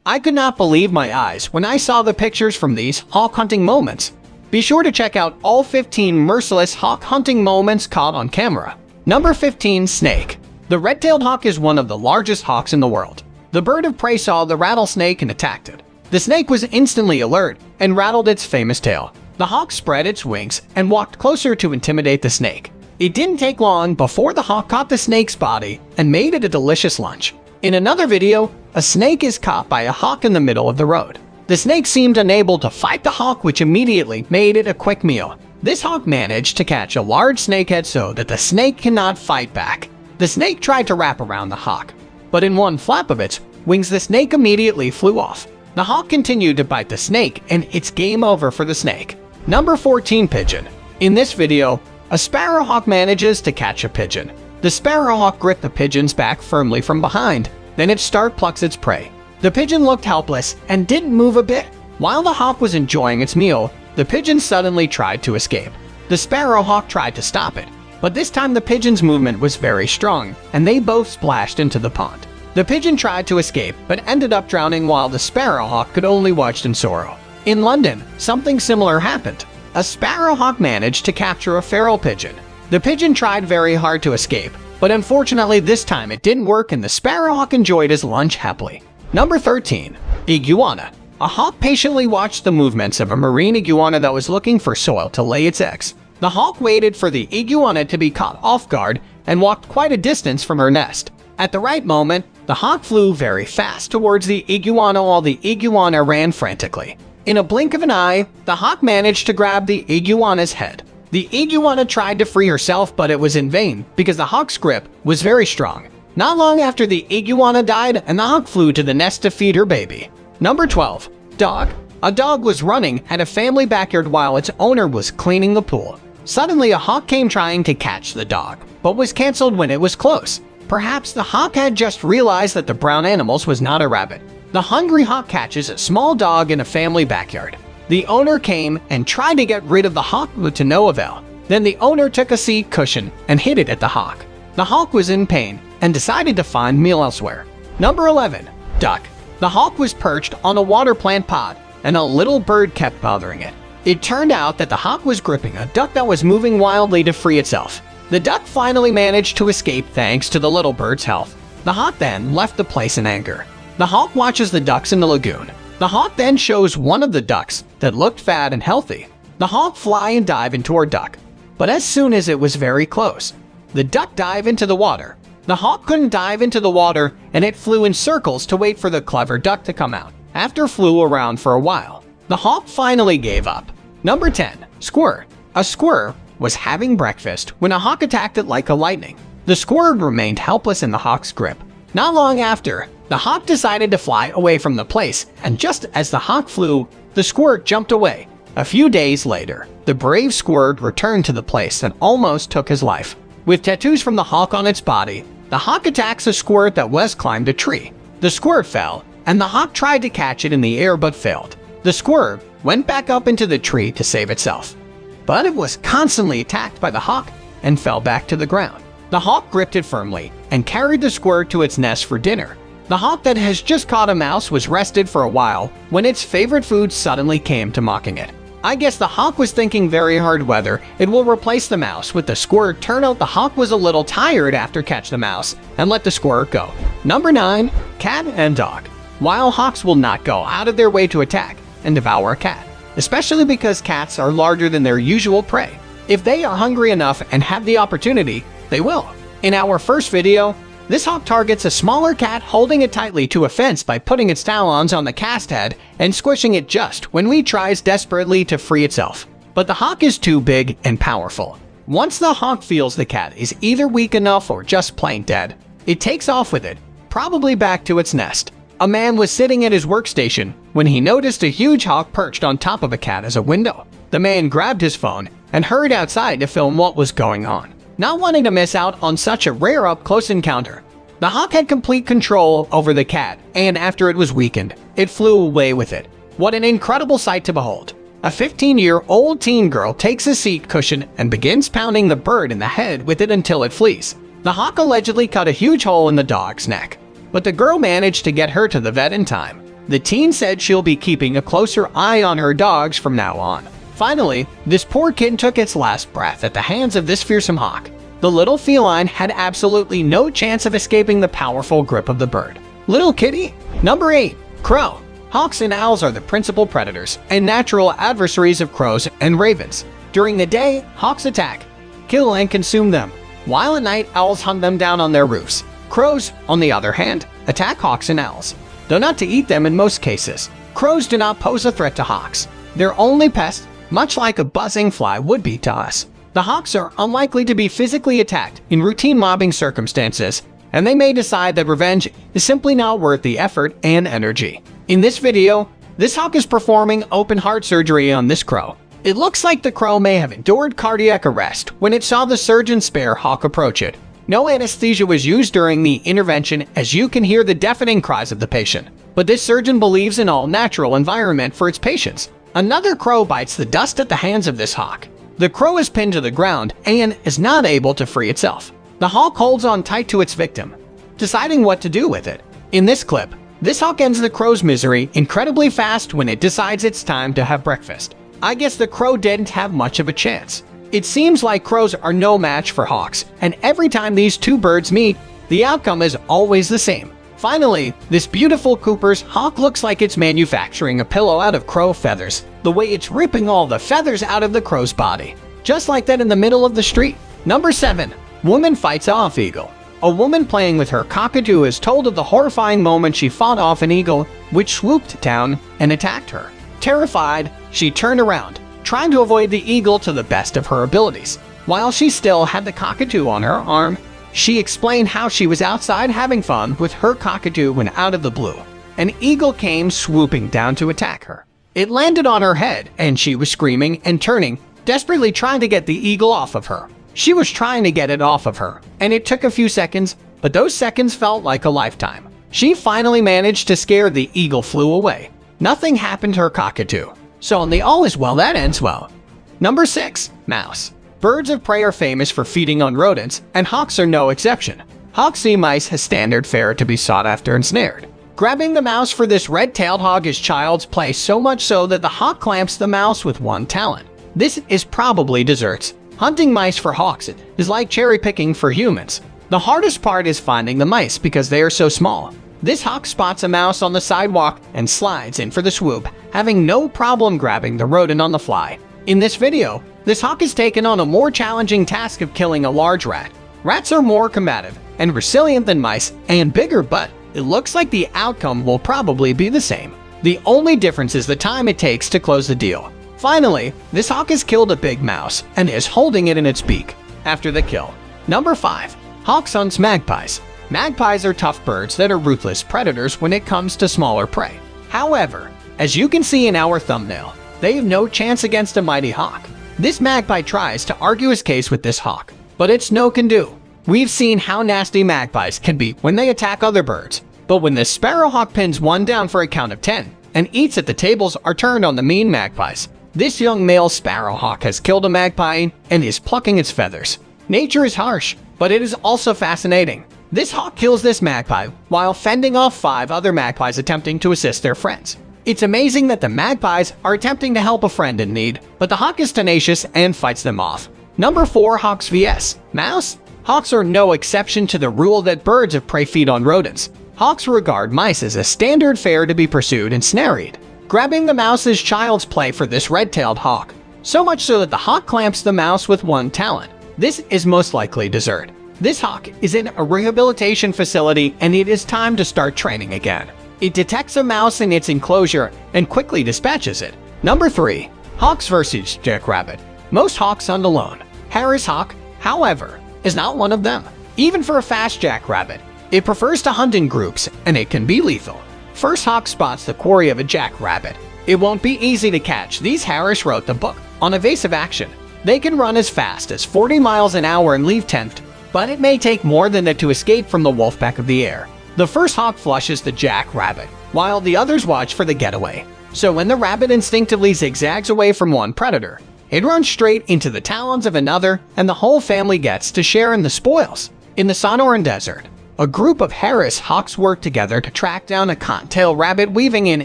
I could not believe my eyes when I saw the pictures from these hawk hunting moments. Be sure to check out all 15 merciless hawk hunting moments caught on camera. Number 15. Snake. The red-tailed hawk is one of the largest hawks in the world. The bird of prey saw the rattlesnake and attacked it. The snake was instantly alert and rattled its famous tail. The hawk spread its wings and walked closer to intimidate the snake. It didn't take long before the hawk caught the snake's body and made it a delicious lunch. In another video, a snake is caught by a hawk in the middle of the road. The snake seemed unable to fight the hawk, which immediately made it a quick meal. This hawk managed to catch a large snakehead so that the snake cannot fight back. The snake tried to wrap around the hawk, but in one flap of its wings the snake immediately flew off. The hawk continued to bite the snake, and it's game over for the snake. Number 14. Pigeon. In this video, a sparrowhawk manages to catch a pigeon. The sparrowhawk gripped the pigeon's back firmly from behind, then it plucks its prey. The pigeon looked helpless and didn't move a bit. While the hawk was enjoying its meal, the pigeon suddenly tried to escape. The sparrowhawk tried to stop it, but this time the pigeon's movement was very strong, and they both splashed into the pond. The pigeon tried to escape, but ended up drowning while the sparrowhawk could only watch in sorrow. In London, something similar happened. A sparrowhawk managed to capture a feral pigeon. The pigeon tried very hard to escape, but unfortunately this time it didn't work and the sparrowhawk enjoyed his lunch happily. Number 13. Iguana. A hawk patiently watched the movements of a marine iguana that was looking for soil to lay its eggs. The hawk waited for the iguana to be caught off guard and walked quite a distance from her nest. At the right moment, the hawk flew very fast towards the iguana while the iguana ran frantically. In a blink of an eye, the hawk managed to grab the iguana's head. The iguana tried to free herself, but it was in vain because the hawk's grip was very strong. Not long after, the iguana died and the hawk flew to the nest to feed her baby. Number 12. Dog. A dog was running at a family backyard while its owner was cleaning the pool. Suddenly, a hawk came trying to catch the dog, but was cancelled when it was close. Perhaps the hawk had just realized that the brown animal was not a rabbit. The hungry hawk catches a small dog in a family backyard. The owner came and tried to get rid of the hawk, but to no avail. Then the owner took a seat cushion and hit it at the hawk. The hawk was in pain and decided to find meal elsewhere. Number 11. Duck. The hawk was perched on a water plant pot and a little bird kept bothering it. It turned out that the hawk was gripping a duck that was moving wildly to free itself. The duck finally managed to escape thanks to the little bird's help. The hawk then left the place in anger. The hawk watches the ducks in the lagoon. The hawk then shows one of the ducks that looked fat and healthy. The hawk fly and dive into our duck, but as soon as it was very close, the duck dived into the water. The hawk couldn't dive into the water and it flew in circles to wait for the clever duck to come out. After flew around for a while, the hawk finally gave up. Number 10. Squirrel. A squirrel was having breakfast when a hawk attacked it like a lightning. The squirrel remained helpless in the hawk's grip. Not long after, the hawk decided to fly away from the place, and just as the hawk flew, the squirrel jumped away. A few days later, the brave squirrel returned to the place and almost took his life. With tattoos from the hawk on its body, the hawk attacks a squirrel that was climbed a tree. The squirrel fell, and the hawk tried to catch it in the air but failed. The squirrel went back up into the tree to save itself, but it was constantly attacked by the hawk and fell back to the ground. The hawk gripped it firmly and carried the squirrel to its nest for dinner. The hawk that has just caught a mouse was rested for a while when its favorite food suddenly came to mocking it. I guess the hawk was thinking very hard whether it will replace the mouse with the squirrel. Turned out the hawk was a little tired after catch the mouse and let the squirrel go. Number 9. Cat and dog. While hawks will not go out of their way to attack and devour a cat, especially because cats are larger than their usual prey. If they are hungry enough and have the opportunity, they will. In our first video, this hawk targets a smaller cat, holding it tightly to a fence by putting its talons on the cat's head and squishing it just when it tries desperately to free itself. But the hawk is too big and powerful. Once the hawk feels the cat is either weak enough or just plain dead, it takes off with it, probably back to its nest. A man was sitting at his workstation when he noticed a huge hawk perched on top of a cat as a window. The man grabbed his phone and hurried outside to film what was going on, not wanting to miss out on such a rare up-close encounter. The hawk had complete control over the cat, and after it was weakened, it flew away with it. What an incredible sight to behold. A 15-year-old teen girl takes a seat cushion and begins pounding the bird in the head with it until it flees. The hawk allegedly cut a huge hole in the dog's neck, but the girl managed to get her to the vet in time. The teen said she'll be keeping a closer eye on her dogs from now on. Finally, this poor kitten took its last breath at the hands of this fearsome hawk. The little feline had absolutely no chance of escaping the powerful grip of the bird. Little kitty. Number 8. Crow. Hawks and owls are the principal predators and natural adversaries of crows and ravens. During the day, hawks attack, kill, and consume them, while at night, owls hunt them down on their roofs. Crows, on the other hand, attack hawks and owls, though not to eat them in most cases. Crows do not pose a threat to hawks. They're only pests, much like a buzzing fly would be to us. The hawks are unlikely to be physically attacked in routine mobbing circumstances, and they may decide that revenge is simply not worth the effort and energy. In this video, this hawk is performing open heart surgery on this crow. It looks like the crow may have endured cardiac arrest when it saw the surgeon's spare hawk approach it. No anesthesia was used during the intervention, as you can hear the deafening cries of the patient. But this surgeon believes in all natural environment for its patients. Another crow bites the dust at the hands of this hawk. The crow is pinned to the ground and is not able to free itself. The hawk holds on tight to its victim, deciding what to do with it. In this clip, this hawk ends the crow's misery incredibly fast when it decides it's time to have breakfast. I guess the crow didn't have much of a chance. It seems like crows are no match for hawks, and every time these two birds meet, the outcome is always the same. Finally, this beautiful Cooper's hawk looks like it's manufacturing a pillow out of crow feathers, the way it's ripping all the feathers out of the crow's body. Just like that in the middle of the street. Number 7. Woman fights off eagle. A woman playing with her cockatoo is told of the horrifying moment she fought off an eagle, which swooped down and attacked her. Terrified, she turned around, trying to avoid the eagle to the best of her abilities. While she still had the cockatoo on her arm, she explained how she was outside having fun with her cockatoo when out of the blue, an eagle came swooping down to attack her. It landed on her head and she was screaming and turning, desperately trying to get the eagle off of her. She was trying to get it off of her, and it took a few seconds, but those seconds felt like a lifetime. She finally managed to scare the eagle flew away. Nothing happened to her cockatoo. So on the all is well that ends well. Number 6. Mouse. Birds of prey are famous for feeding on rodents, and hawks are no exception. Hawks see mice as standard fare to be sought after and snared. Grabbing the mouse for this red-tailed hawk is child's play, so much so that the hawk clamps the mouse with one talon. This is probably desserts. Hunting mice for hawks is like cherry picking for humans. The hardest part is finding the mice because they are so small. This hawk spots a mouse on the sidewalk and slides in for the swoop, having no problem grabbing the rodent on the fly. In this video, this hawk is taken on a more challenging task of killing a large rat. Rats are more combative and resilient than mice and bigger, but it looks like the outcome will probably be the same. The only difference is the time it takes to close the deal. Finally, this hawk has killed a big mouse and is holding it in its beak after the kill. Number 5. Hawk hunts magpies. Magpies are tough birds that are ruthless predators when it comes to smaller prey. However, as you can see in our thumbnail, they have no chance against a mighty hawk. This magpie tries to argue his case with this hawk, but it's no can do. We've seen how nasty magpies can be when they attack other birds, but when this sparrowhawk pins one down for a count of 10 and eats it, the tables are turned on the mean magpies. This young male sparrowhawk has killed a magpie and is plucking its feathers. Nature is harsh, but it is also fascinating. This hawk kills this magpie while fending off 5 other magpies attempting to assist their friends. It's amazing that the magpies are attempting to help a friend in need, but the hawk is tenacious and fights them off. Number 4. Hawks vs. Mouse. Hawks are no exception to the rule that birds of prey feed on rodents. Hawks regard mice as a standard fare to be pursued and snared. Grabbing the mouse is child's play for this red-tailed hawk, so much so that the hawk clamps the mouse with one talon. This is most likely dessert. This hawk is in a rehabilitation facility and it is time to start training again. It detects a mouse in its enclosure and quickly dispatches it. Number 3. Hawks vs. Jackrabbit. Most hawks hunt alone. Harris hawk, however, is not one of them. Even for a fast jackrabbit, it prefers to hunt in groups and it can be lethal. First hawk spots the quarry of a jackrabbit. It won't be easy to catch. These Harris wrote the book on evasive action. They can run as fast as 40 miles an hour and leave 10th, but it may take more than that to escape from the wolf pack of the air. The first hawk flushes the jackrabbit, while the others watch for the getaway. So when the rabbit instinctively zigzags away from one predator, it runs straight into the talons of another, and the whole family gets to share in the spoils. In the Sonoran Desert, A group of Harris hawks work together to track down a cottontail rabbit weaving in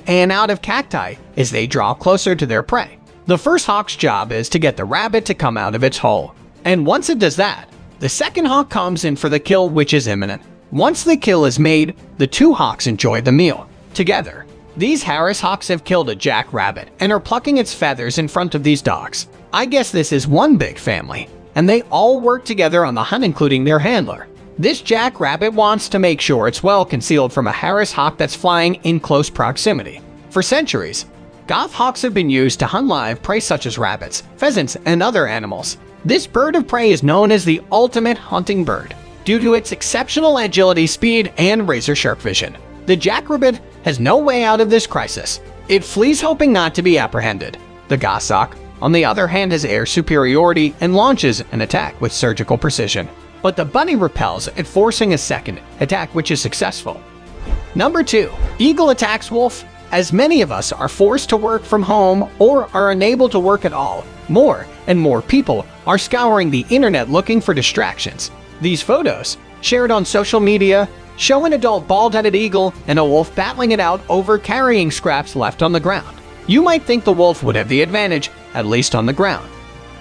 and out of cacti as they draw closer to their prey. The first hawk's job is to get the rabbit to come out of its hole. And once it does that, the second hawk comes in for the kill, which is imminent. Once the kill is made, the two hawks enjoy the meal together. These Harris hawks have killed a jackrabbit and are plucking its feathers in front of these dogs. I guess this is one big family, and they all work together on the hunt, including their handler. This jackrabbit wants to make sure it's well concealed from a Harris hawk that's flying in close proximity. For centuries, goshawks have been used to hunt live prey such as rabbits, pheasants, and other animals. This bird of prey is known as the ultimate hunting bird due to its exceptional agility, speed, and razor-sharp vision. The jackrabbit has no way out of this crisis. It flees hoping not to be apprehended. The goshawk, on the other hand, has air superiority and launches an attack with surgical precision. But the bunny repels it, forcing a second attack, which is successful. Number 2. Eagle attacks wolf. As many of us are forced to work from home or are unable to work at all, more and more people are scouring the internet looking for distractions. These photos, shared on social media, show an adult bald-headed eagle and a wolf battling it out over carrying scraps left on the ground. You might think the wolf would have the advantage, at least on the ground.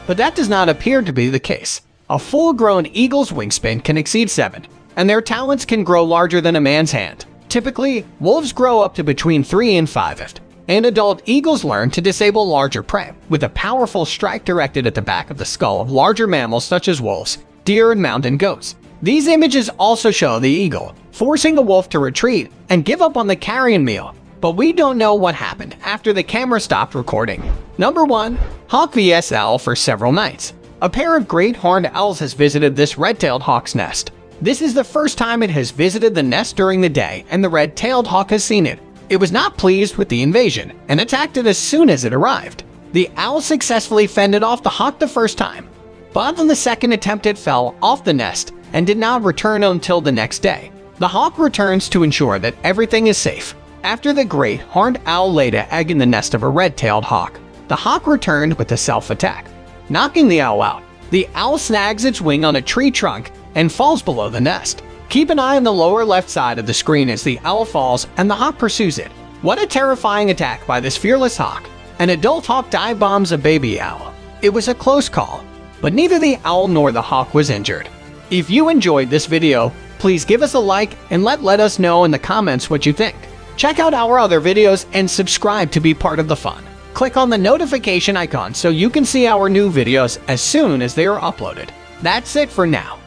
But that does not appear to be the case. A full-grown eagle's wingspan can exceed 7, and their talons can grow larger than a man's hand. Typically, wolves grow up to between 3 and 5, and adult eagles learn to disable larger prey with a powerful strike directed at the back of the skull of larger mammals such as wolves, deer, and mountain goats. These images also show the eagle forcing the wolf to retreat and give up on the carrion meal, but we don't know what happened after the camera stopped recording. Number 1. Hawk vs owl for several nights. A pair of great horned owls has visited this red-tailed hawk's nest. This is the first time it has visited the nest during the day, and the red-tailed hawk has seen it. It was not pleased with the invasion and attacked it as soon as it arrived. The owl successfully fended off the hawk the first time, but on the second attempt it fell off the nest and did not return until the next day. The hawk returns to ensure that everything is safe. After the great horned owl laid an egg in the nest of a red-tailed hawk, the hawk returned with a self-attack, knocking the owl out. The owl snags its wing on a tree trunk and falls below the nest. Keep an eye on the lower left side of the screen as the owl falls and the hawk pursues it. What a terrifying attack by this fearless hawk. An adult hawk dive bombs a baby owl. It was a close call, but neither the owl nor the hawk was injured. If you enjoyed this video, please give us a like and let us know in the comments what you think. Check out our other videos and subscribe to be part of the fun. Click on the notification icon so you can see our new videos as soon as they are uploaded. That's it for now.